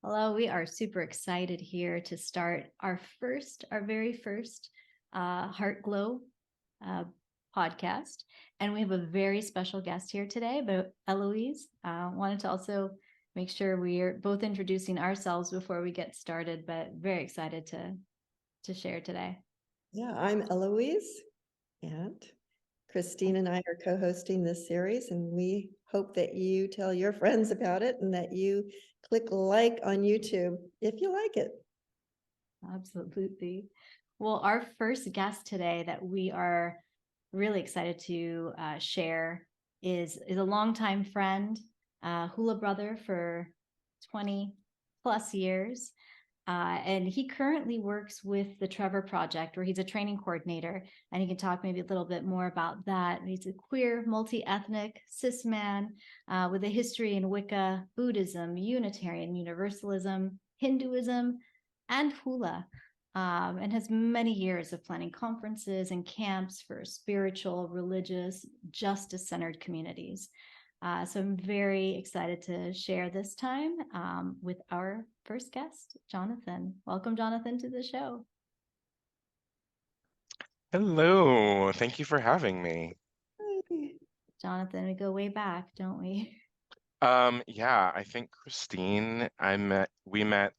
Hello, we are super excited here to start our very first Heart Glow uh, podcast. And we have a very special guest here today, but Eloise wanted to also make sure we are both introducing ourselves before we get started, but very excited to share today. Yeah, I'm Eloise, and Christine and I are co-hosting this series, and we hope that you tell your friends about it and that you click like on YouTube if you like it. Absolutely. Well, our first guest today that we are really excited to share is a longtime friend, Hula brother for 20 plus years. And he currently works with the Trevor Project, where he's a training coordinator, and he can talk maybe a little bit more about that. He's a queer, multi-ethnic, cis man with a history in Wicca, Buddhism, Unitarian Universalism, Hinduism, and Hula, and has many years of planning conferences and camps for spiritual, religious, justice-centered communities. So I'm very excited to share this time with our first guest, Jonathan. Welcome, Jonathan, to the show. Hello, thank you for having me. Jonathan, we go way back, don't we? Yeah, I think Christine, we met,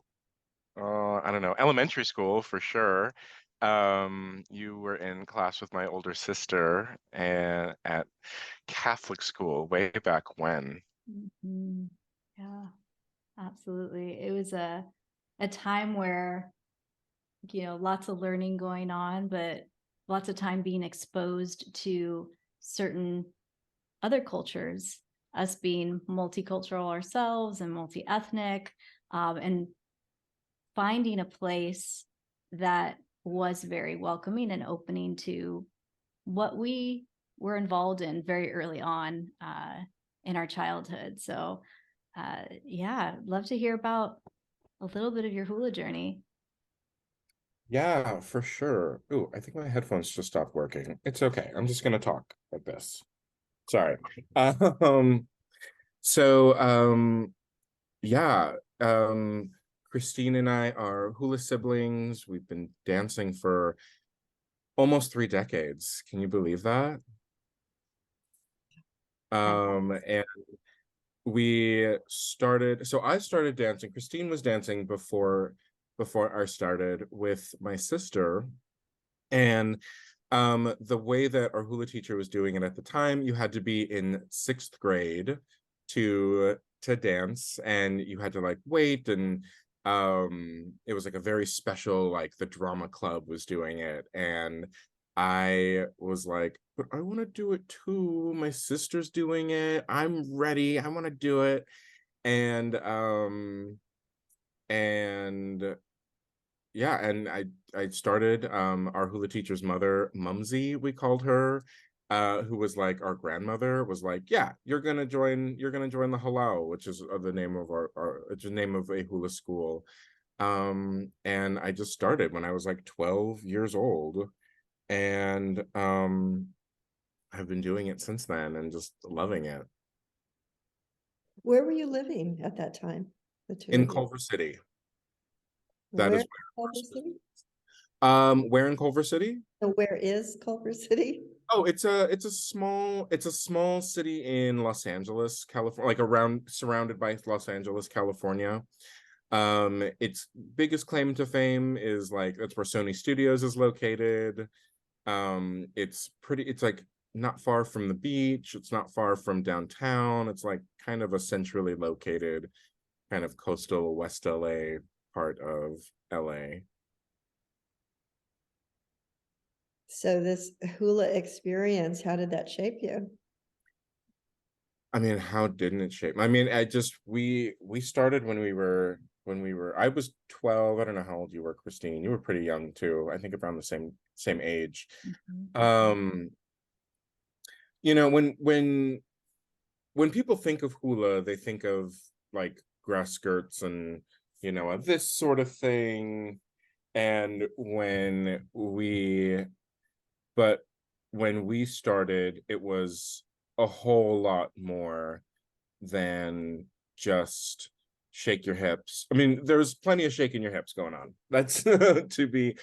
I don't know, elementary school for sure. You were in class with my older sister and at Catholic school way back when. Mm-hmm. Yeah, absolutely. It was a time where, lots of learning going on, but lots of time being exposed to certain other cultures, us being multicultural ourselves and multi-ethnic, and finding a place that was very welcoming and opening to what we were involved in very early on in our childhood. So, yeah, love to hear about a little bit of your hula journey. Yeah, for sure. Ooh, I think my headphones just stopped working. It's okay. I'm just gonna talk like this. Sorry. Um, so yeah, Christine and I are hula siblings. We've been dancing for almost 3 decades. Can you believe that? And so I started dancing. Christine was dancing before I started with my sister. And the way that our hula teacher was doing it at the time, you had to be in 6th grade to dance, and you had to like wait, and it was like a very special, like the drama club was doing it, and I was like, but I want to do it too. My sister's doing it. I'm ready. I want to do it. And yeah, and I started our hula teacher's mother, Mumsy, we called her, who was like our grandmother, was like, yeah, you're gonna join the Halal, which is the name of our it's the name of a hula school. And I just started when I was like 12 years old, and I've been doing it since then and just loving it. Where were you living at that time? The two In of you. Culver City. That Where is is Culver City? where in Culver City? So where is Culver City? Oh, it's a small city in Los Angeles, California, like around surrounded by Los Angeles, California. Its biggest claim to fame is like that's where Sony Studios is located. It's like not far from the beach, it's not far from downtown. It's like kind of a centrally located kind of coastal West LA part of LA. So this hula experience, how did that shape you? I mean, how didn't it shape? I mean, we started when we were I was 12. I don't know how old you were, Christine. You were pretty young too. I think around the same age. Mm-hmm. Um, when people think of hula, they think of like grass skirts and this sort of thing. And but when we started, it was a whole lot more than just shake your hips. I mean, there's plenty of shaking your hips going on. That's to be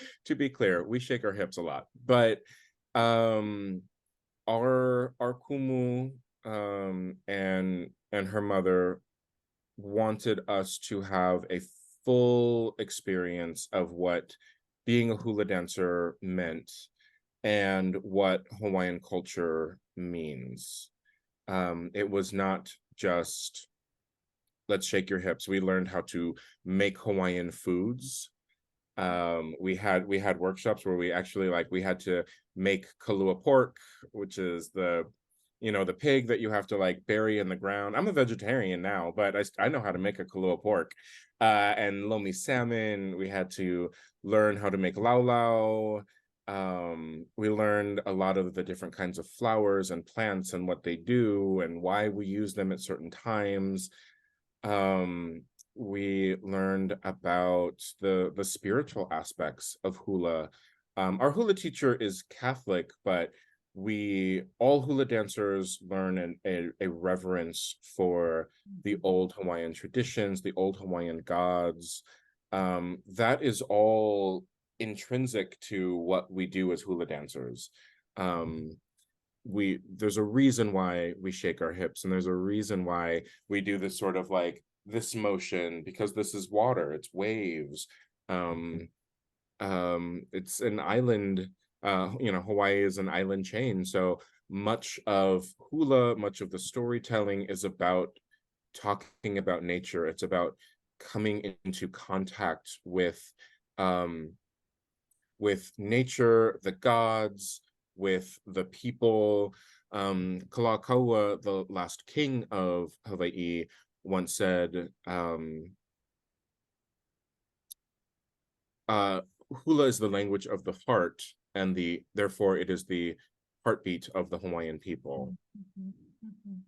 clear. We shake our hips a lot, but our kumu and her mother wanted us to have a full experience of what being a hula dancer meant and what Hawaiian culture means. It was not just let's shake your hips. We learned how to make Hawaiian foods. We had workshops where we actually we had to make kalua pork, which is the the pig that you have to bury in the ground. I'm a vegetarian now, but I know how to make a kalua pork. And lomi salmon. We had to learn how to make laulau. We learned a lot of the different kinds of flowers and plants and what they do and why we use them at certain times. We learned about the spiritual aspects of hula. Our hula teacher is Catholic, but all hula dancers learn a reverence for the old Hawaiian traditions, the old Hawaiian gods. That is all intrinsic to what we do as hula dancers. There's a reason why we shake our hips, and there's a reason why we do this sort of this motion, because this is water, it's waves. It's an island. Hawaii is an island chain, so much of hula, much of the storytelling is about talking about nature. It's about coming into contact with nature, the gods, with the people. Kalakaua, the last king of Hawaii, once said, hula is the language of the heart, and therefore it is the heartbeat of the Hawaiian people. Mhm, mhm.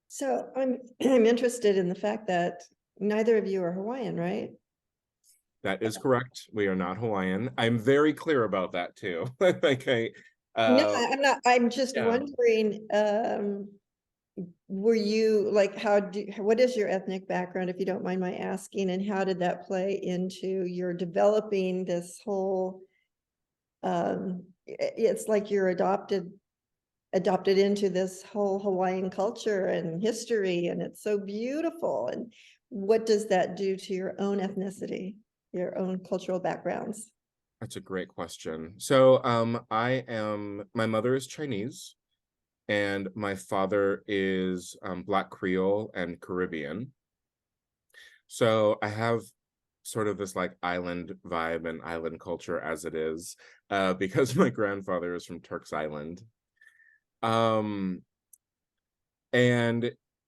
So I'm interested in the fact that neither of you are Hawaiian, right? That is correct. We are not Hawaiian. I'm very clear about that too. No, I'm not. I'm just yeah. wondering, were you what is your ethnic background, if you don't mind my asking, and how did that play into your developing this whole, it's like you're adopted into this whole Hawaiian culture and history, and it's so beautiful. And what does that do to your own ethnicity, your own cultural backgrounds? That's a great question. So my mother is Chinese and my father is Black Creole and Caribbean. So I have sort of this island vibe and island culture as it is, because my grandfather is from Turks Island. And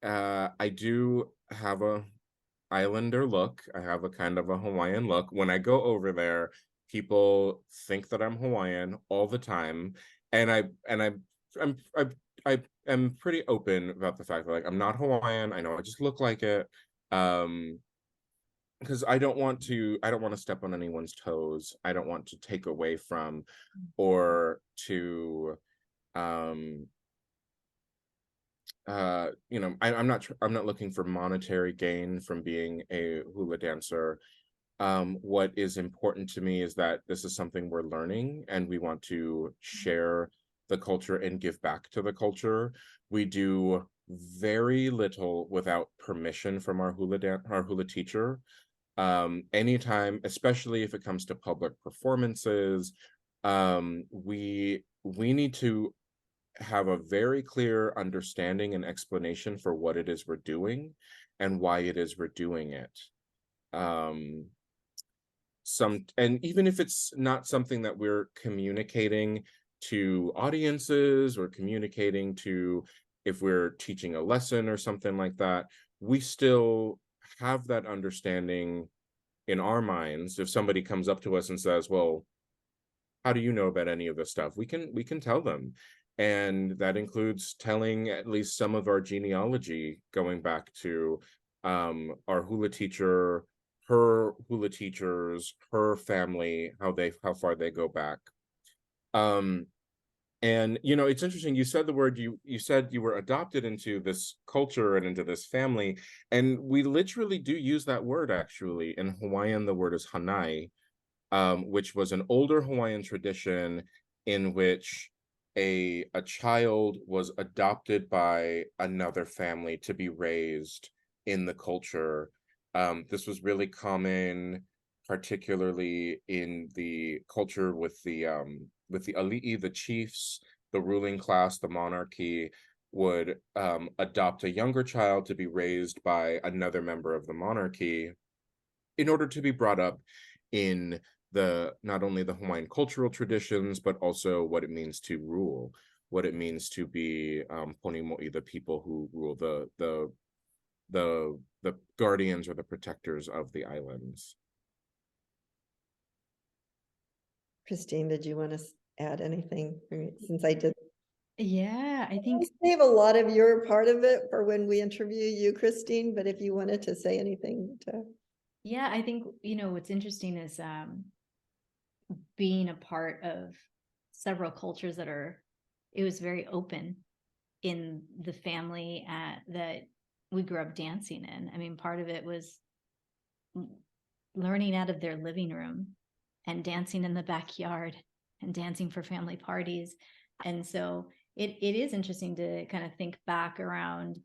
I do have a islander look. I have a kind of a Hawaiian look. When I go over there, people think that I'm Hawaiian all the time, and I am pretty open about the fact that I'm not Hawaiian. I know I just look like it. Because I don't want to step on anyone's toes. I don't want to take away from or to I'm not looking for monetary gain from being a hula dancer. What is important to me is that this is something we're learning and we want to share the culture and give back to the culture. We do very little without permission from our hula teacher. Anytime, especially if it comes to public performances, we need to have a very clear understanding and explanation for what it is we're doing and why it is we're doing it. And even if it's not something that we're communicating to audiences or communicating to, if we're teaching a lesson or something like that, we still have that understanding in our minds. If somebody comes up to us and says, well, how do you know about any of this stuff? We can tell them. And that includes telling at least some of our genealogy, going back to our hula teacher, her hula teachers, her family, how far they go back. And it's interesting, you said the word, you said you were adopted into this culture and into this family, and we literally do use that word. Actually, in Hawaiian the word is hanai, which was an older Hawaiian tradition in which a child was adopted by another family to be raised in the culture. This was really common, particularly in the culture with the ali'i, the chiefs, the ruling class, the monarchy would adopt a younger child to be raised by another member of the monarchy in order to be brought up in not only the Hawaiian cultural traditions, but also what it means to rule, what it means to be ponimo'i, the people who rule, the guardians or the protectors of the islands. Christine, did you want to add anything? Since I did Yeah, I think save a lot of your part of it for when we interview you, Christine, but if you wanted to say anything to. Yeah, I think, what's interesting is being a part of several cultures it was very open in the family that we grew up dancing in. I mean, part of it was learning out of their living room and dancing in the backyard and dancing for family parties. And so it is interesting to kind of think back around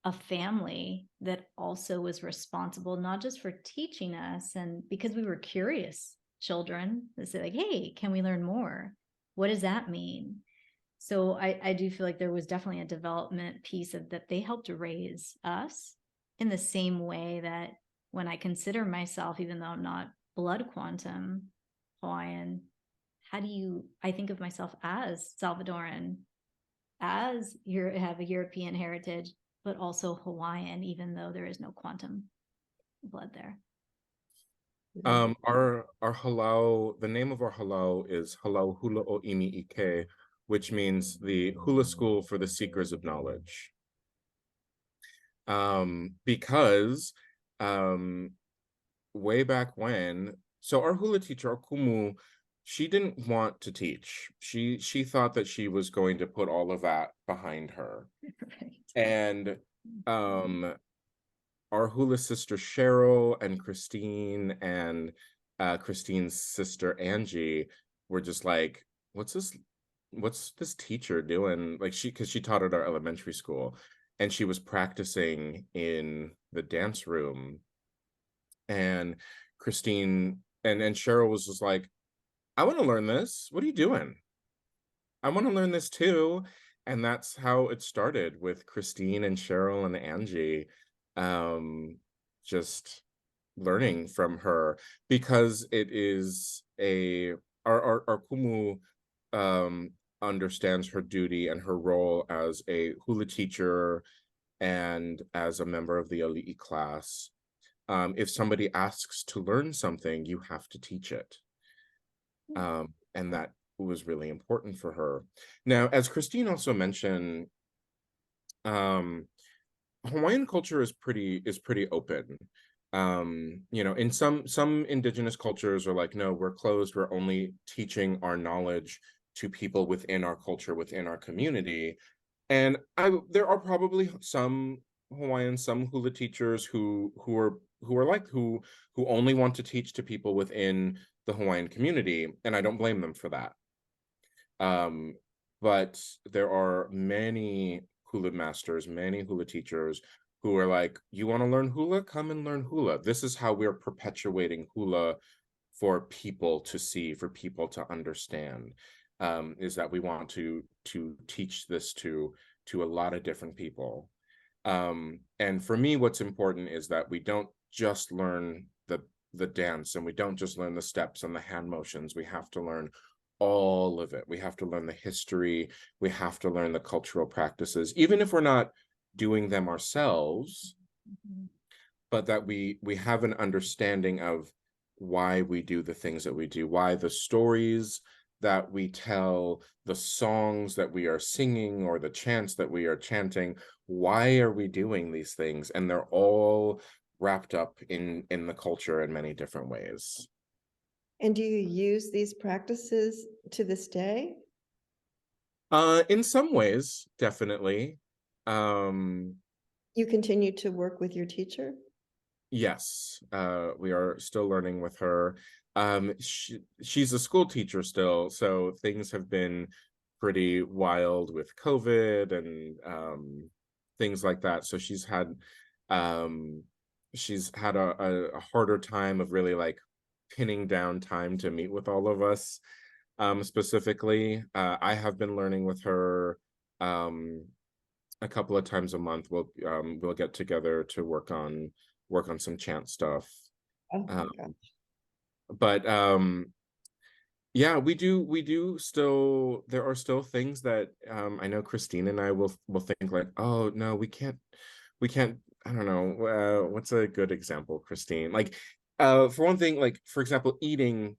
a family that also was responsible, not just for teaching us, and because we were curious children that say like, hey, can we learn more? What does that mean? So I do feel like there was definitely a development piece of that. They helped raise us in the same way that when I consider myself, even though I'm not blood quantum Hawaiian, I think of myself as Salvadoran, as have a European heritage, but also Hawaiian, even though there is no quantum blood there. Our halau, the name of our halau is Halau Hula o Imi Ike, which means the hula school for the seekers of knowledge. Because way back when, so our hula teacher, our kumu, she didn't want to teach. She thought that she was going to put all of that behind her. Right. And our hula sister Cheryl and Christine and Christine's sister Angie were just like, what's this teacher doing? Like because she taught at our elementary school, and she was practicing in the dance room, and Christine and Cheryl was just like, I want to learn this. What are you doing? I want to learn this too. And that's how it started with Christine and Cheryl and Angie, just learning from her, because it is our kumu understands her duty and her role as a hula teacher and as a member of the ali'i class. If somebody asks to learn something, you have to teach it. And that was really important for her. Now, as Christine also mentioned, Hawaiian culture is pretty open. In some indigenous cultures are like, no, we're closed. We're only teaching our knowledge to people within our culture, within our community. And there are probably some Hawaiians, some hula teachers who only want to teach to people within the Hawaiian community, and I don't blame them for that. But there are many hula masters, many hula teachers who are like, you want to learn hula? Come and learn hula. This is how we're perpetuating hula for people to see, for people to understand, is that we want to teach this to a lot of different people. And for me, what's important is that we don't just learn the dance, and we don't just learn the steps and the hand motions. We have to learn all of it. We have to learn the history. We have to learn the cultural practices, even if we're not doing them ourselves, but that we have an understanding of why we do the things that we do, why the stories that we tell, the songs that we are singing, or the chants that we are chanting, why are we doing these things? And they're all wrapped up in the culture in many different ways. And do you use these practices to this day? In some ways, definitely. Um, You continue to work with your teacher? yes, we are still learning with her. She's a school teacher still, so things have been pretty wild with COVID and things like that. So um, she's had a harder time of really like pinning down time to meet with all of us. Specifically, I have been learning with her a couple of times a month. We'll get together to work on some chant stuff. Oh my Um, God. but yeah, we do still, there are still things that I know Christine and I will think like, oh no, we can't, I don't know, what's a good example, Christine? Like for one thing, like for example, eating,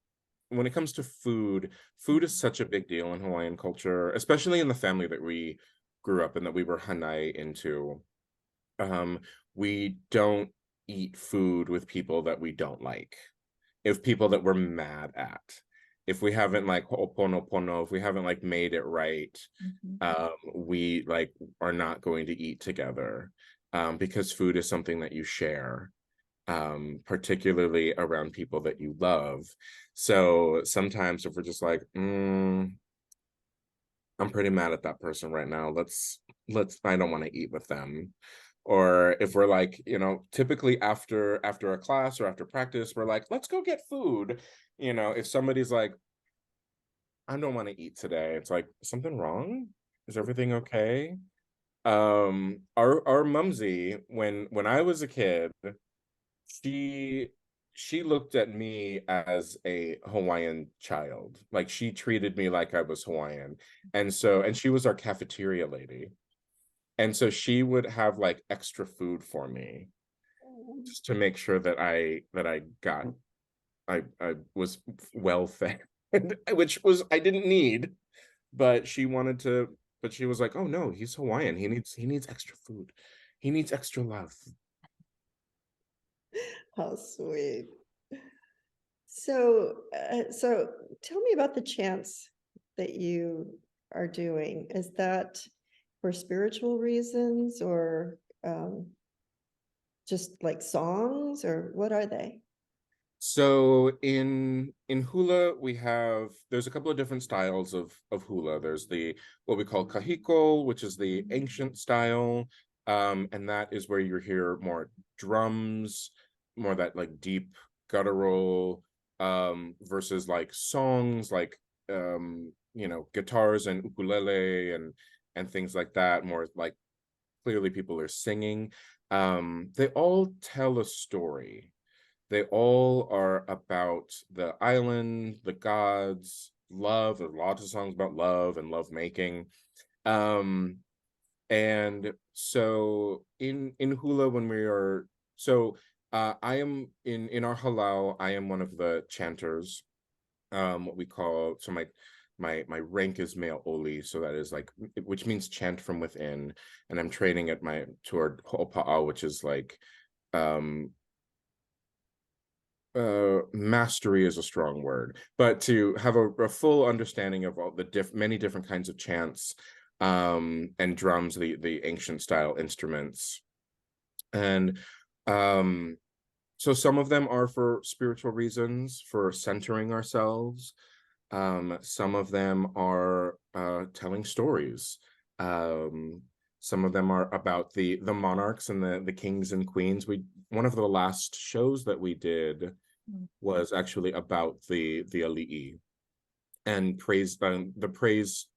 when it comes to food is such a big deal in Hawaiian culture, especially in the family that we grew up in, that we were Hanai into. Um, we don't eat food with people that we don't like, if people that we're mad at, if we haven't like ho'oponopono, if we haven't like made it right, Mhm. we like are not going to eat together, because food is something that you share, particularly around people that you love. So sometimes if we're just like, I'm pretty mad at that person right now, let's I don't want to eat with them. Or if we're like, typically after a class or after practice, we're like, let's go get food. If somebody's like, I don't want to eat today, it's like, something wrong? Is everything okay? Our mumsy, when I was a kid, she she looked at me as a Hawaiian child. Like she treated me like I was Hawaiian. And she was our cafeteria lady. And so she would have like extra food for me just to make sure that I was well fed, which was I didn't need, but she was like, "Oh no, he's Hawaiian. He needs extra food. He needs extra love." How sweet. So tell me about the chants that you are doing. Is that for spiritual reasons or just like songs, or what are they? So in hula, there's a couple of different styles of hula. There's the what we call kahiko, which is the ancient style, and that is where you hear more drums, more that like deep guttural, versus like songs like guitars and ukulele and things like that. More like clearly people are singing. They all tell a story. They all are about the island, the gods, love. There's lots of songs about love and love making. Um, and so in hula, when we are so I am in our halau, I am one of the chanters. What we call, so my rank is male oli, so that is like, which means chant from within, and I'm training at my toward ho'opa'a, which is like um mastery is a strong word, but to have a full understanding of all the many different kinds of chants, and drums, the ancient style instruments. And so some of them are for spiritual reasons, for centering ourselves. Some of them are telling stories. Um, some of them are about the monarchs and the kings and queens. One of the last shows that we did was actually about the ali'i, and the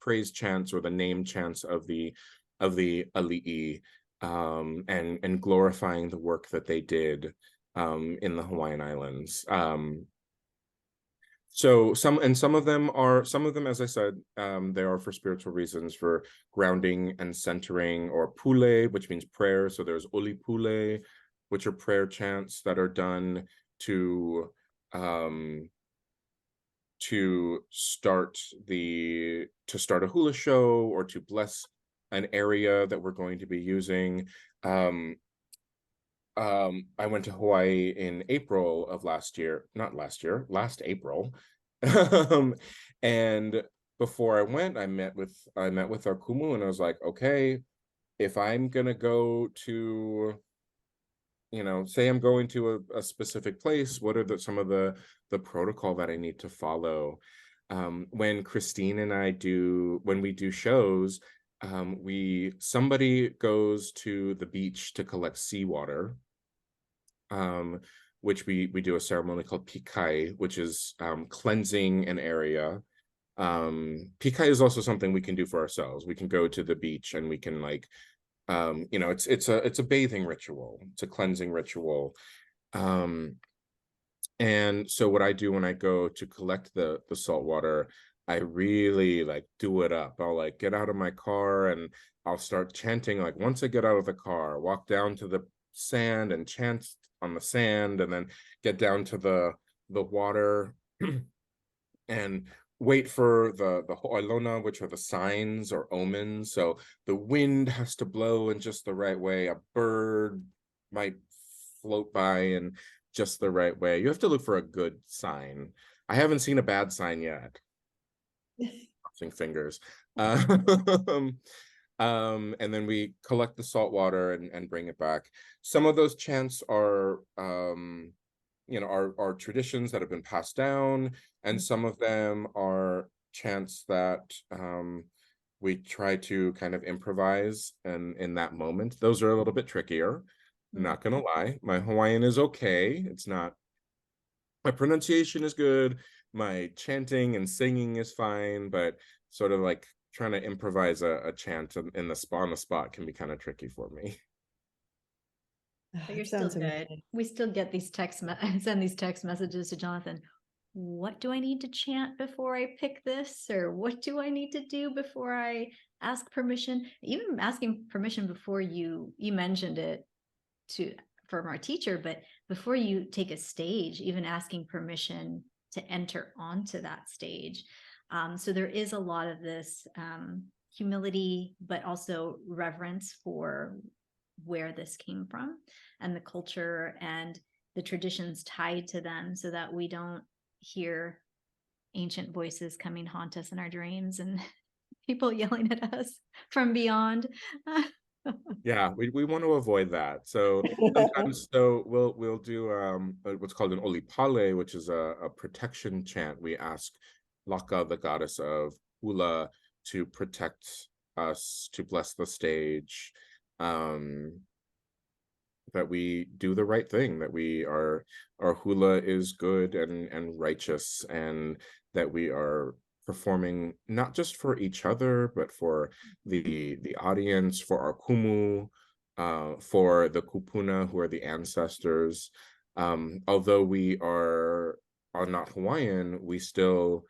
praise chants, or the name chants of the ali'i, and glorifying the work that they did in the Hawaiian Islands. So some of them, as I said, they are for spiritual reasons, for grounding and centering, or pule, which means prayer. So there's oli pule, which are prayer chants that are done to um start a hula show, or to bless an area that we're going to be using. Um, I went to Hawaii in April of last year, not last year, last April. um, and before I went, I met with our kumu, and I was like, okay, if I'm gonna go to, say I'm going to a specific place, what are some of the protocol that I need to follow? When Christine and I when we do shows, somebody goes to the beach to collect seawater, which we do a ceremony called pikai, which is cleansing an area. Pikai is also something we can do for ourselves. We can go to the beach and we can it's a bathing ritual. It's a cleansing ritual. And so what I do when I go to collect the salt water, I really do it up. I'll get out of my car and I'll start chanting. Once I get out of the car, walk down to the sand and chant on the sand, and then get down to the water and wait for the ho'olona, which are the signs or omens. So the wind has to blow in just the right way. A bird might float by in just the right way. You have to look for a good sign. I haven't seen a bad sign yet. Crossing fingers. And then we collect the salt water and bring it back. Some of those chants are are traditions that have been passed down, and some of them are chants that we try to kind of improvise and in that moment. Those are a little bit trickier. I'm not gonna lie. My Hawaiian is okay. It's not, my pronunciation is good, my chanting and singing is fine, but sort of trying to improvise a chant in the spot on the spot can be kind of tricky for me. But you're still good. We still get these send these text messages to Jonathan. What do I need to chant before I pick this? Or what do I need to do before I ask permission? Even asking permission before you mentioned it from our teacher, but before you take a stage, even asking permission to enter onto that stage. So there is a lot of this humility, but also reverence for where this came from and the culture and the traditions tied to them, so that we don't hear ancient voices coming haunt us in our dreams and people yelling at us from beyond. Yeah, we want to avoid that. So sometimes, we'll do what's called an olipale, which is a protection chant. We ask Laka, the goddess of Hula, to protect us, to bless the stage, that we do the right thing, that our hula is good and righteous, and that we are performing not just for each other, but for the audience, for our kumu, for the kupuna, who are the ancestors. Although we are not Hawaiian, we still,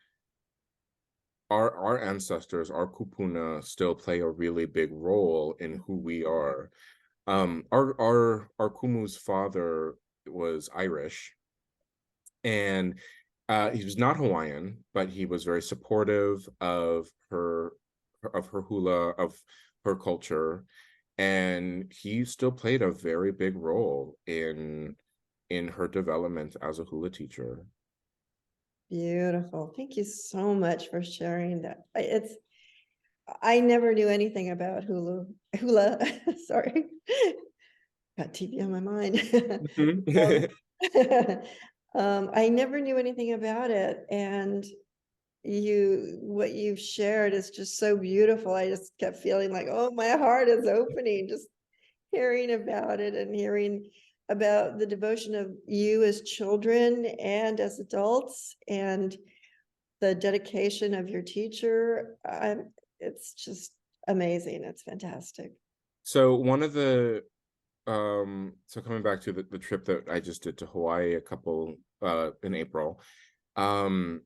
our ancestors, our kupuna, still play a really big role in who we are. Our kumu's father was Irish, and he was not Hawaiian, but he was very supportive of her hula, of her culture, and he still played a very big role in her development as a hula teacher. Beautiful. Thank you so much for sharing that. I never knew anything about hula. Sorry. Got TV on my mind. I never knew anything about it. And what you've shared is just so beautiful. I just kept feeling like, oh, my heart is opening, just hearing about it and hearing about the devotion of you as children and as adults, and the dedication of your teacher. It's just amazing. It's fantastic. So one of the so coming back to the trip that I just did to Hawaii in April, one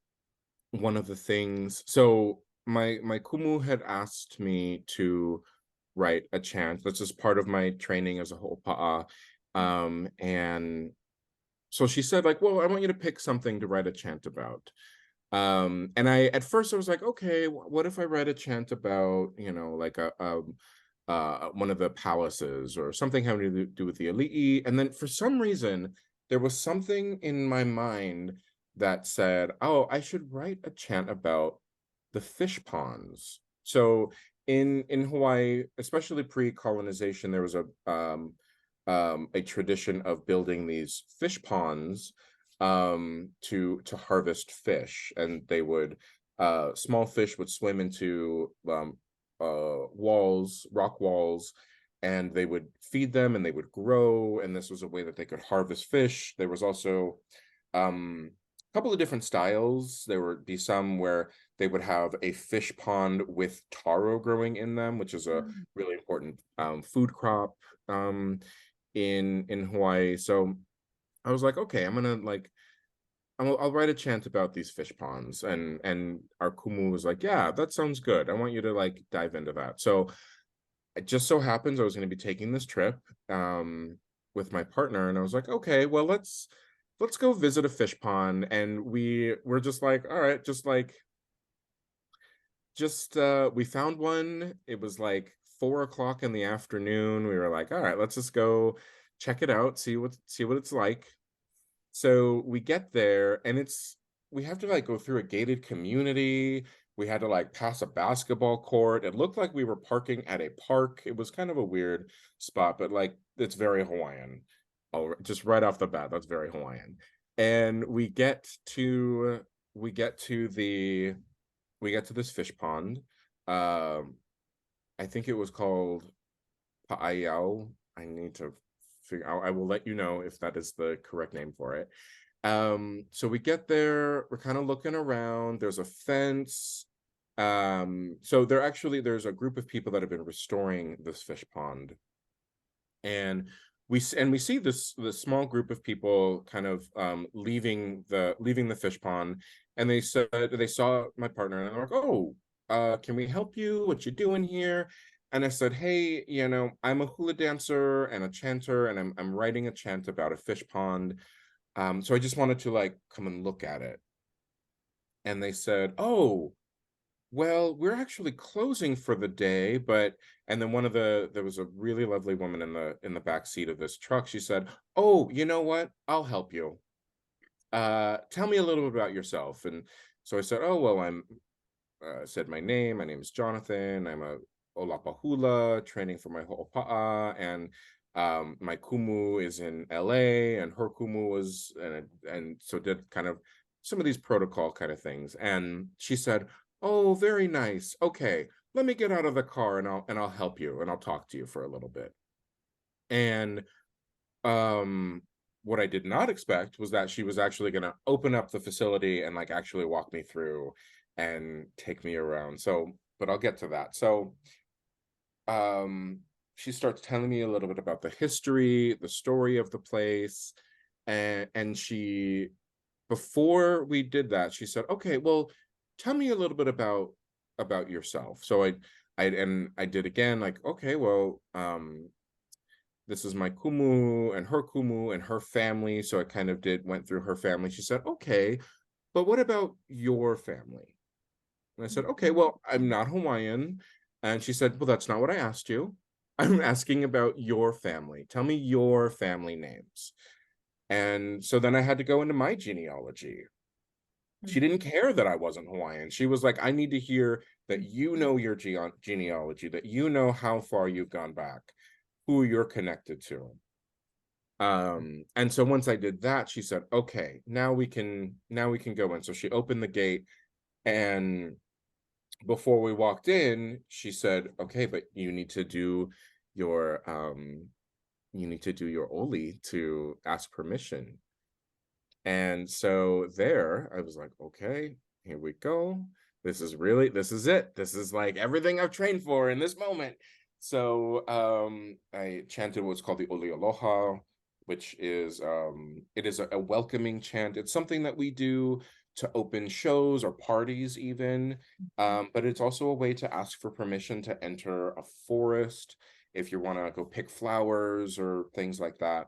of the things, so my kumu had asked me to write a chant. That's just part of my training as a ho'opa'a. And so she said, well, I want you to pick something to write a chant about. And at first I was like, okay, what if I write a chant about, one of the palaces or something having to do with the ali'i. And then for some reason, there was something in my mind that said, oh, I should write a chant about the fish ponds. So in Hawaii, especially pre-colonization, there was a tradition of building these fish ponds to harvest fish, and they would small fish would swim into walls, rock walls, and they would feed them and they would grow, and this was a way that they could harvest fish. There was also a couple of different styles. There would be some where they would have a fish pond with taro growing in them, which is a really important food crop in Hawaii. So I was like, okay, I'm gonna like I'll write a chant about these fish ponds, and our kumu was like, yeah, that sounds good. I want you to like dive into that. So it just so happens I was going to be taking this trip with my partner, and I was like, okay, well let's go visit a fish pond. And we were just like, all right, just we found one. It was like 4 o'clock in the afternoon. We were like, all right, let's just go check it out, see what it's like. So we get there, and we have to like go through a gated community. We had to like pass a basketball court. It looked like we were parking at a park. It was kind of a weird spot, but like it's very Hawaiian. Oh, just right off the bat, that's very Hawaiian. And we get to this fish pond. I think it was called Pa'ayao. I need to figure out. I will let you know if that is the correct name for it. So we get there, we're kind of looking around. There's a fence. So there's a group of people that have been restoring this fish pond, and we see this small group of people kind of leaving the fish pond, and they saw my partner, and they're like, oh, can we help you? What you doing here? And I said, hey, I'm a hula dancer and a chanter, and I'm writing a chant about a fish pond. So I just wanted to like come and look at it. And they said, oh, well, we're actually closing for the day, and then there was a really lovely woman in the back seat of this truck. She said, oh, you know what? I'll help you. Tell me a little bit about yourself. And so I said, oh, well, said my name. My name is Jonathan. I'm a Olapa Hula training for my ho'opa'a, and my kumu is in LA, and her kumu was, and so did kind of some of these protocol kind of things. And she said, oh, very nice. Okay, let me get out of the car, and I'll help you, and I'll talk to you for a little bit. And what I did not expect was that she was actually going to open up the facility and like actually walk me through and take me around. So, but I'll get to that. So she starts telling me a little bit about the history, the story of the place, and she, before we did that, she said, okay, well, tell me a little bit about yourself. So I did again, like, okay, well, this is my kumu and her family. So I kind of went through her family. She said, okay, but what about your family? And I said, okay, well, I'm not Hawaiian. And she said, well, that's not what I asked you. I'm asking about your family. Tell me your family names. And so then I had to go into my genealogy. She didn't care that I wasn't Hawaiian. She was like, I need to hear that you know your genealogy, that you know how far you've gone back, who you're connected to. And so once I did that, she said, okay, now we can go in. So she opened the gate, and before we walked in, she said, okay, but you need to do your oli to ask permission. And so there I was like, okay, here we go. This is it. This is like everything I've trained for in this moment. So I chanted what's called the Oli Aloha, which is it is a welcoming chant. It's something that we do to open shows or parties even, but it's also a way to ask for permission to enter a forest if you want to go pick flowers or things like that.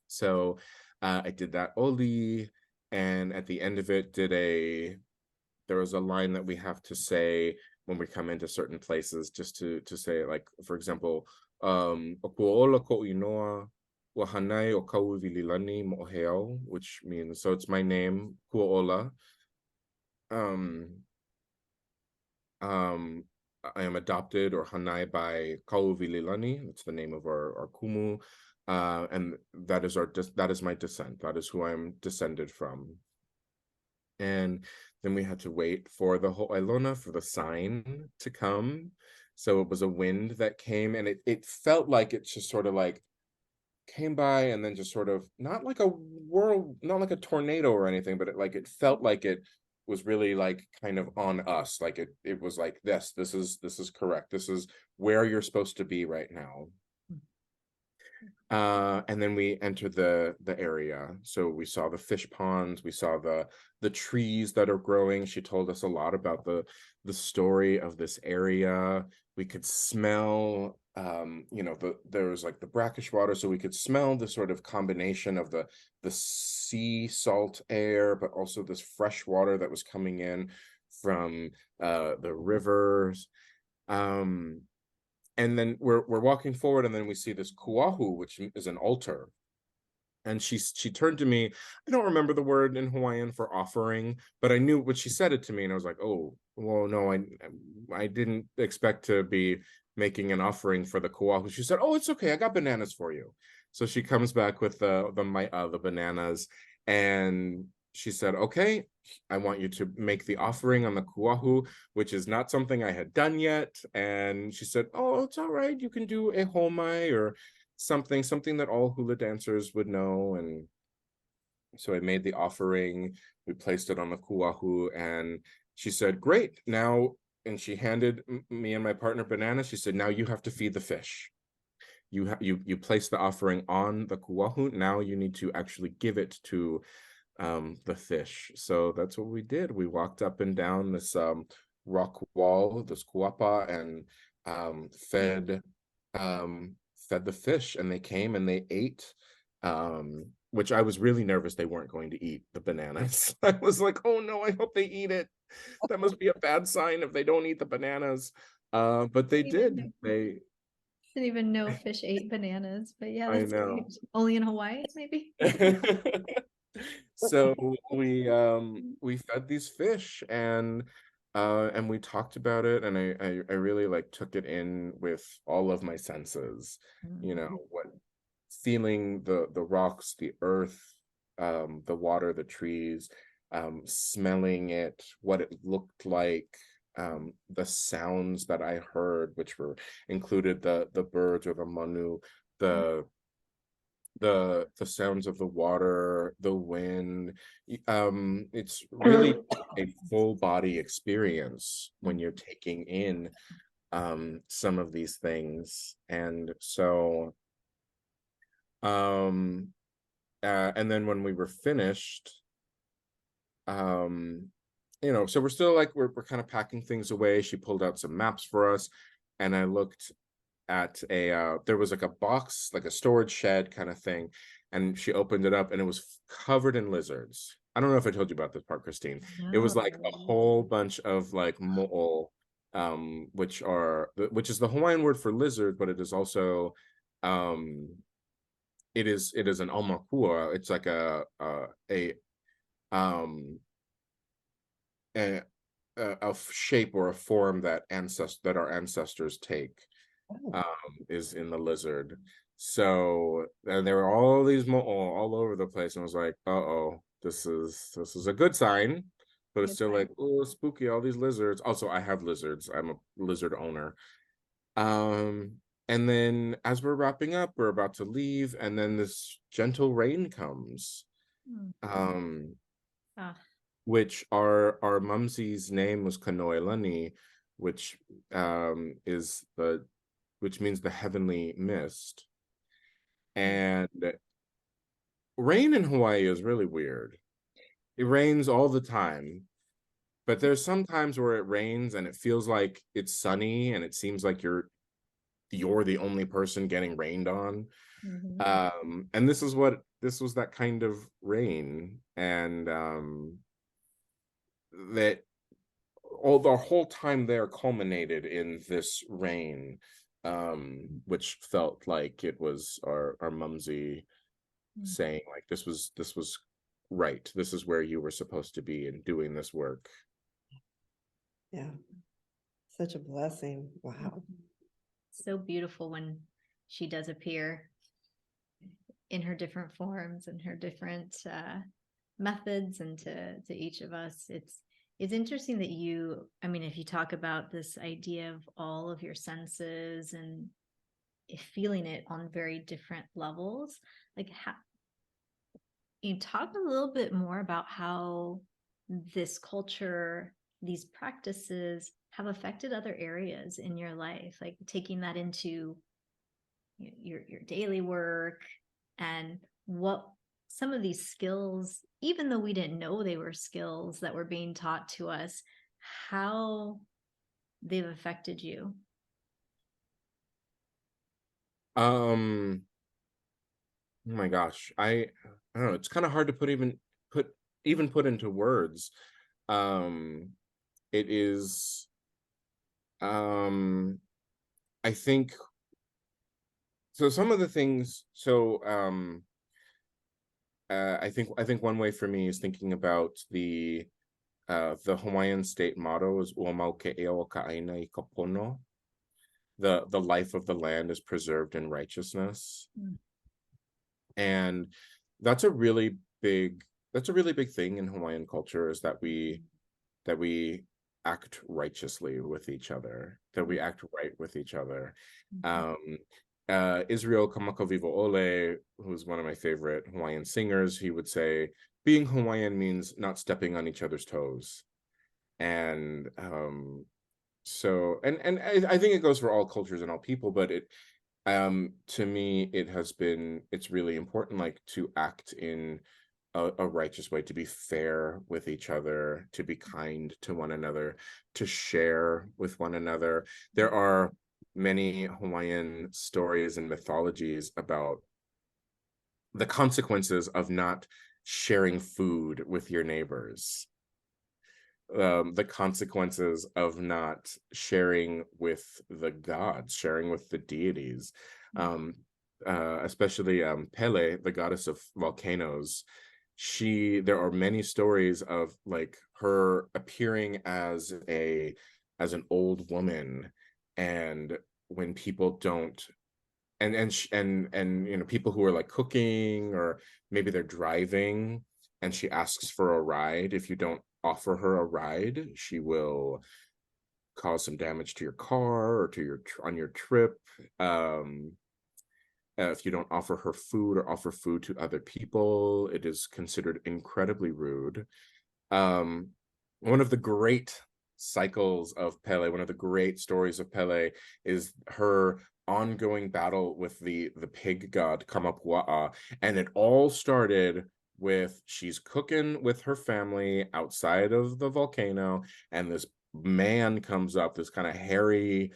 So I did that Oli, and at the end of it there was a line that we have to say when we come into certain places, just to say, like, for example, Okuola ko inoa wahanai o kauvililani mo'oheau, which means, so it's my name, Kuola. I am adopted or hanai by Kauvililani. That's the name of our kumu. And that is my descent. That is who I'm descended from. And then we had to wait for the Ho'ailona, for the sign to come. So it was a wind that came, and it felt like it just sort of like came by and then just sort of, not like a whirl, not like a tornado or anything, but it felt like it was really like kind of on us. Like it was like this is correct. This is where you're supposed to be right now. And then we entered the area. So we saw the fish ponds, we saw the trees that are growing. She told us a lot about the story of this area. We could smell, there was like the brackish water, so we could smell the sort of combination of the sea salt air, but also this fresh water that was coming in from the rivers. And then we're walking forward, and then we see this kuahu, which is an altar. And she turned to me. I don't remember the word in Hawaiian for offering, but I knew what she said it to me, and I was like, oh, well, no, I didn't expect to be making an offering for the kuahu. She said, oh, it's okay, I got bananas for you. So she comes back with the bananas, and she said, okay, I want you to make the offering on the kuahu, which is not something I had done yet. And she said, oh, it's all right, you can do a homai or something that all hula dancers would know. And so I made the offering, we placed it on the kuahu, and she said, great, now, and she handed me and my partner bananas. She said, now you have to feed the fish. You place the offering on the kuahu, now you need to actually give it to the fish. So that's what we did. We walked up and down this rock wall, this kuapa, and fed the fish, and they came and they ate, which I was really nervous they weren't going to eat the bananas. I was like, oh no, I hope they eat it. That must be a bad sign if they don't eat the bananas. But they did. They Didn't even know fish ate bananas, but yeah, I that's know. great. Only in Hawaii, maybe. So we fed these fish, and we talked about it, and I really like took it in with all of my senses, what feeling the rocks, the earth, the water, the trees, smelling it, what it looked like, the sounds that I heard, which were included the birds or the manu, the sounds of the water, the wind. It's really a full body experience when you're taking in some of these things. And so and then when we were finished, so we're still like we're kind of packing things away. She pulled out some maps for us, and I looked at there was like a box, like a storage shed kind of thing, and she opened it up, and it was covered in lizards. I don't know if I told you about this part, Christine. It was like a whole bunch of like mo'o, which is the Hawaiian word for lizard, but it is also it is an aumakua. It's like a shape or a form that our ancestors take. Is in the lizard. So and there were all these mo'o all over the place, and I was like, uh-oh, this is a good sign, but it's still like, oh, spooky, all these lizards. Also, I have lizards. I'm a lizard owner. And then as we're wrapping up, we're about to leave, and then this gentle rain comes. Which our mumsy's name was Kanoelani, which which means the heavenly mist. And rain in Hawaii is really weird. It rains all the time, but there's some times where it rains and it feels like it's sunny, and it seems like you're the only person getting rained on. And this was that kind of rain, and that the whole time there culminated in this rain, which felt like it was our mumsy saying like this was right, this is where you were supposed to be and doing this work. Yeah. Such a blessing. Wow. So beautiful when she does appear in her different forms and her different methods, and to each of us. It's interesting that you, I mean, if you talk about this idea of all of your senses and feeling it on very different levels, like how you talk a little bit more about how this culture, these practices have affected other areas in your life, like taking that into your daily work, and what some of these skills, even though we didn't know they were skills that were being taught to us, how they've affected you. Oh my gosh, I don't know. It's kind of hard to put into words. It is. I think so. Some of the things. So I think one way for me is thinking about the Hawaiian state motto is "Ua mau ke eo ka'aina I ka pono." The life of the land is preserved in righteousness. Mm. And that's a really big thing in Hawaiian culture, is that we act righteously with each other, that we act right with each other. Israel Kamakawiwo Ole, who's one of my favorite Hawaiian singers, he would say, being Hawaiian means not stepping on each other's toes. And so I think it goes for all cultures and all people, but it to me it's really important, like, to act in a righteous way, to be fair with each other, to be kind to one another, to share with one another. There are many Hawaiian stories and mythologies about the consequences of not sharing food with your neighbors, the consequences of not sharing with the gods, sharing with the deities, especially Pele, the goddess of volcanoes. There are many stories of, like, her appearing as an old woman, and when people don't, and you know, people who are like cooking, or maybe they're driving, and she asks for a ride. If you don't offer her a ride, she will cause some damage to your car or to on your trip. If you don't offer her food or offer food to other people, it is considered incredibly rude. One of the great cycles of Pele, one of the great stories of Pele, is her ongoing battle with the pig god Kamapua'a. And it all started with, she's cooking with her family outside of the volcano, and this man comes up, this kind of hairy,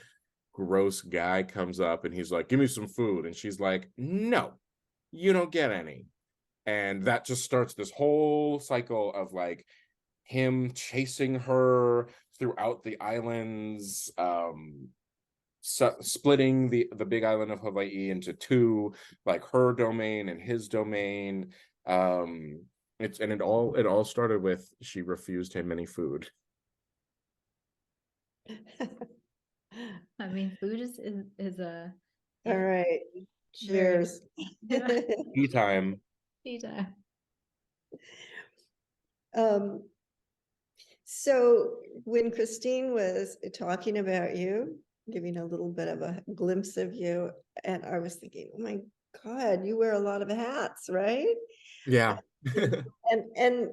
gross guy comes up, and he's like, give me some food. And she's like, no, you don't get any. And that just starts this whole cycle of, like, him chasing her throughout the islands, splitting the big island of Hawaii into two, like her domain and his domain. It all started with, she refused him any food. I mean, food is a All right. sure. Cheers. Yeah. Tea time. Peter. So when Christine was talking about you, giving a little bit of a glimpse of you, and I was thinking, oh my God, you wear a lot of hats, right? Yeah. And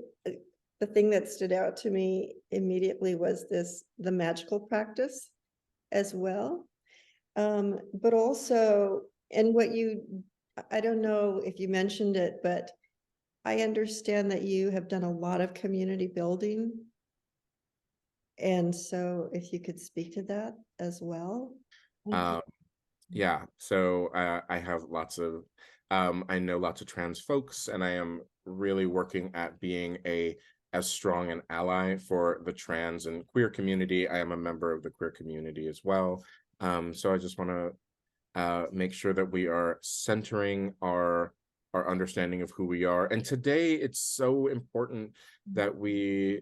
the thing that stood out to me immediately was the magical practice as well. But also, and I don't know if you mentioned it, but I understand that you have done a lot of community building. And so if you could speak to that as well. Yeah, so I have I know lots of trans folks, and I am really working at being as strong an ally for the trans and queer community. I am a member of the queer community as well. So I just want to make sure that we are centering our understanding of who we are. And today it's so important that we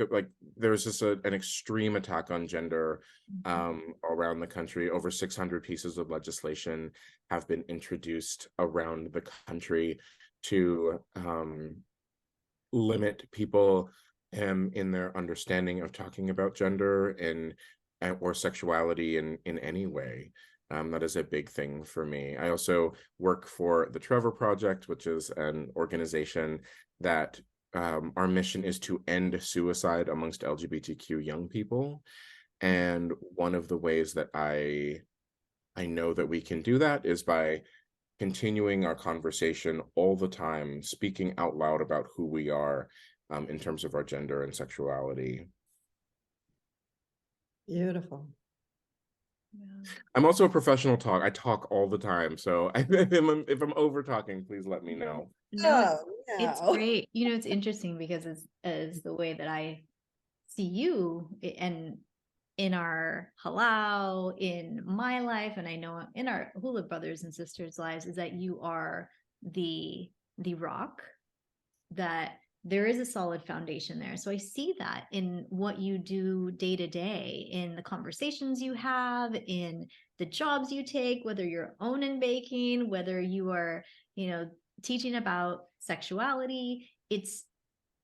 like there's just an extreme attack on gender around the country. Over 600 pieces of legislation have been introduced around the country to limit people in their understanding of talking about gender and or sexuality in any way. That is a big thing for me. I also work for the Trevor Project, which is an organization that our mission is to end suicide amongst LGBTQ young people. And one of the ways that I know that we can do that is by continuing our conversation all the time, speaking out loud about who we are in terms of our gender and sexuality. Beautiful. Yeah. I'm also a professional talk. I talk all the time. So if I'm over talking, please let me know. No, it's no. great. You know, it's interesting because as the way that I see you and in our halal, in my life, and I know in our Hula brothers and sisters' lives, is that you are the rock, that there is a solid foundation there. So I see that in what you do day to day, in the conversations you have, in the jobs you take, whether you're owning baking, whether you are, you know, teaching about sexuality. It's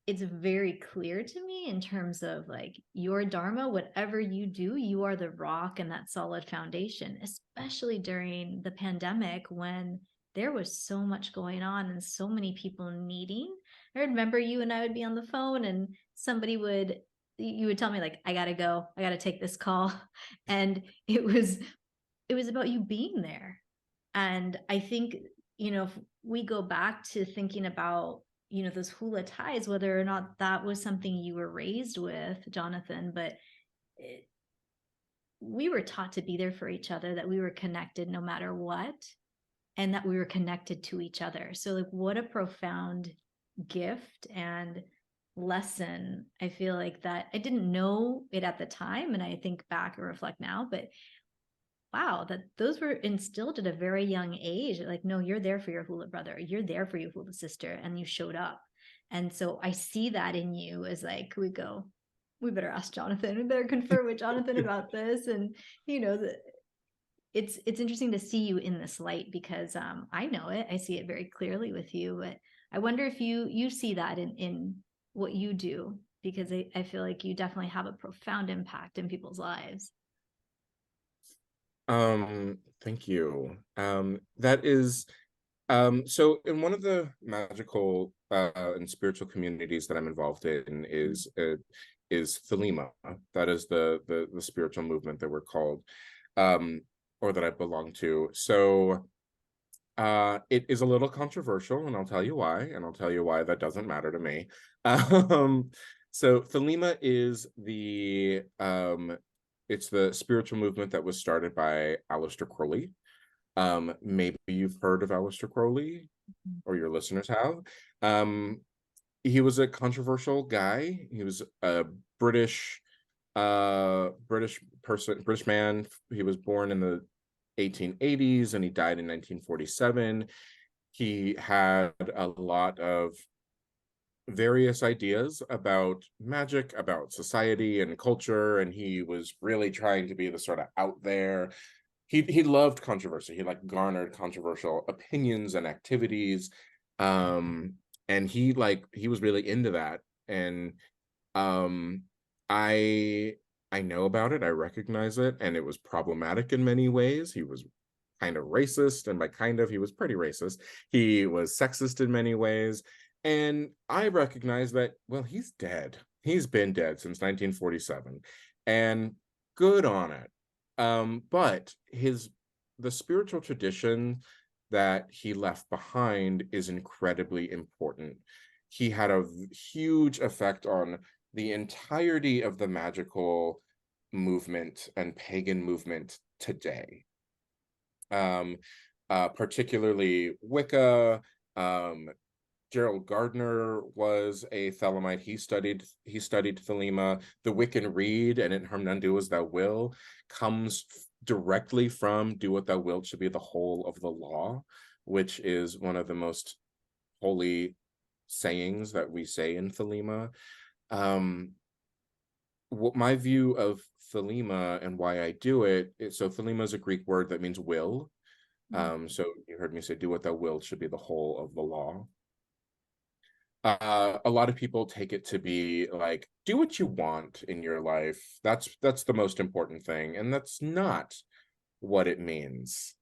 very clear to me in terms of like your dharma, whatever you do, you are the rock and that solid foundation, especially during the pandemic when there was so much going on and so many people needing. I remember you and I would be on the phone and you would tell me like, I gotta go, I gotta take this call. And it was about you being there. And I think, you know, if we go back to thinking about, you know, those hula ties, whether or not that was something you were raised with, Jonathan, but we were taught to be there for each other, that we were connected no matter what, and that we were connected to each other. So like, what a profound gift and lesson. I feel like that I didn't know it at the time, and I think back and reflect now, but wow, that those were instilled at a very young age. Like, no, you're there for your hula brother, you're there for your hula sister, and you showed up. And so I see that in you as like, we better ask Jonathan, we better confer with Jonathan about this. And you know, it's interesting to see you in this light, because I know it, I see it very clearly with you. But I wonder if you see that in what you do, because I feel like you definitely have a profound impact in people's lives. Thank you. That is so in one of the magical and spiritual communities that I'm involved in is Thelema. That is the spiritual movement that we're called, or that I belong to. So it is a little controversial, and I'll tell you why, and I'll tell you why that doesn't matter to me. So Thelema is it's the spiritual movement that was started by Aleister Crowley. Maybe you've heard of Aleister Crowley, or your listeners have. He was a controversial guy. He was a British man. He was born in the 1880s and he died in 1947. He had a lot of various ideas about magic, about society and culture, and he was really trying to be the sort of out there. He loved controversy. He like garnered controversial opinions and activities, and he was really into that. And I know about it. I recognize it, and it was problematic in many ways. He was kind of racist, and by kind of, he was pretty racist. He was sexist in many ways. And I recognize that, well, he's dead. He's been dead since 1947, and good on it. But the spiritual tradition that he left behind is incredibly important. He had a huge effect on the entirety of the magical movement and pagan movement today. Particularly Wicca. Gerald Gardner was a Thelemite. He studied Thelema. The Wiccan Rede, and in Hermnundu as thou will, comes directly from do what thou wilt should be the whole of the law, which is one of the most holy sayings that we say in Thelema. what my view of thelema and why I do it, so thelema is a Greek word that means will. So you heard me say, do what thou wilt should be the whole of the law. A lot of people take it to be like, do what you want in your life. That's the most important thing. And that's not what it means.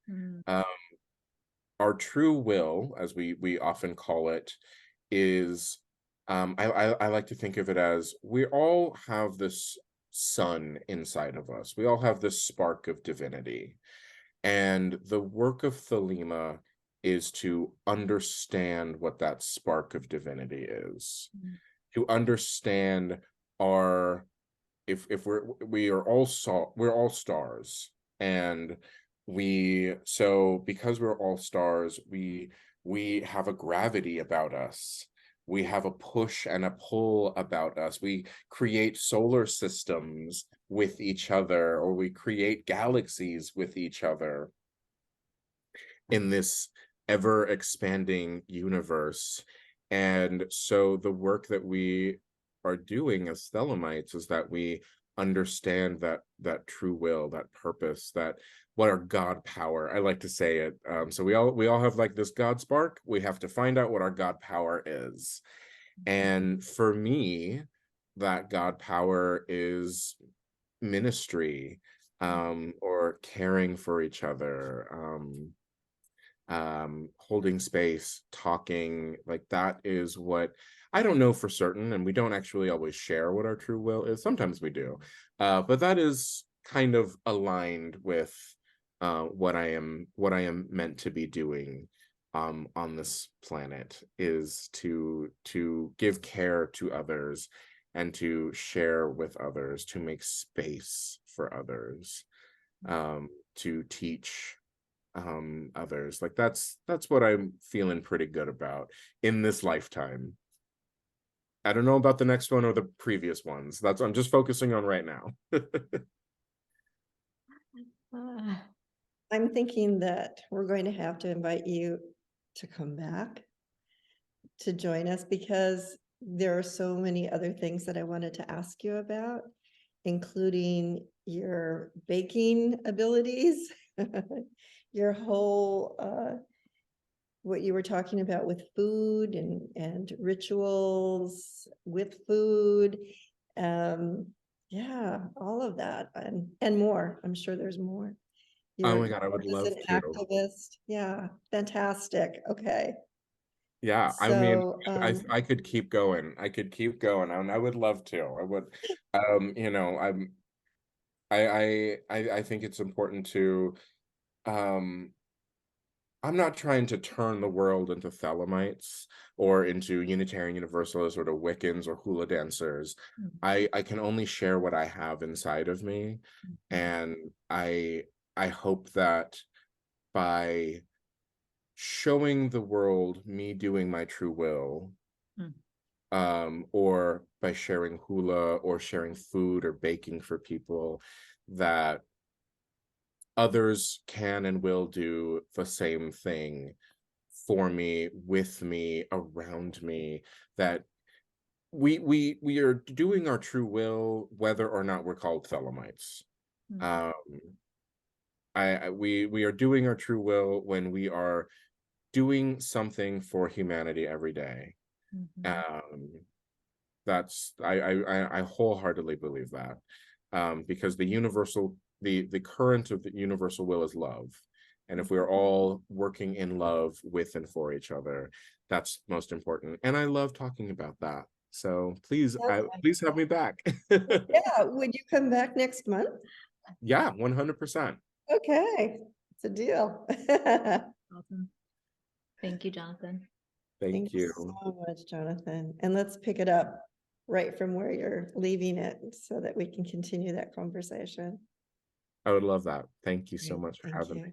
Our true will, as we often call it, is I like to think of it as we all have this sun inside of us. We all have this spark of divinity. And the work of thelema is to understand what that spark of divinity is, to understand our, if we're all stars, and because we're all stars, we have a gravity about us. We have a push and a pull about us. We create solar systems with each other, or we create galaxies with each other in this ever expanding universe. And so the work that we are doing as Thelemites is that we understand that true will, that purpose, that what our God power, I like to say it. So we all have like this God spark. We have to find out what our God power is. And for me, that God power is ministry, or caring for each other, holding space, talking. Like, that is what I don't know for certain, and we don't actually always share what our true will is. Sometimes we do, but that is kind of aligned with what I am meant to be doing on this planet, is to give care to others and to share with others, to make space for others, to teach others. Like, that's what I'm feeling pretty good about in this lifetime. I don't know about the next one or the previous ones. I'm just focusing on right now. I'm thinking that we're going to have to invite you to come back to join us, because there are so many other things that I wanted to ask you about, including your baking abilities, your whole, what you were talking about with food and rituals with food. Yeah, all of that and more. I'm sure there's more. Oh my God, I would As love an to. activist. Yeah, fantastic. Okay. Yeah, I mean, So, I could keep going. I could keep going, and I would love to. I would, you know, I think it's important to, I'm not trying to turn the world into Thelemites or into Unitarian Universalists or to Wiccans or hula dancers. I can only share what I have inside of me, and I hope that by showing the world me doing my true will, or by sharing hula or sharing food or baking for people, that others can and will do the same thing for me, with me, around me, that we are doing our true will whether or not we're called Thelemites. We are doing our true will when we are doing something for humanity every day. That's I wholeheartedly believe that, because the current of the universal will is love, and if we're all working in love with and for each other, that's most important. And I love talking about that. So please, please have me back. yeah, would you come back next month? Yeah, 100%. Okay, it's a deal. Awesome. Thank you, Jonathan. Thank you. So much, Jonathan. And let's pick it up right from where you're leaving it so that we can continue that conversation. I would love that. Thank you so Great. much for Thank having you. me.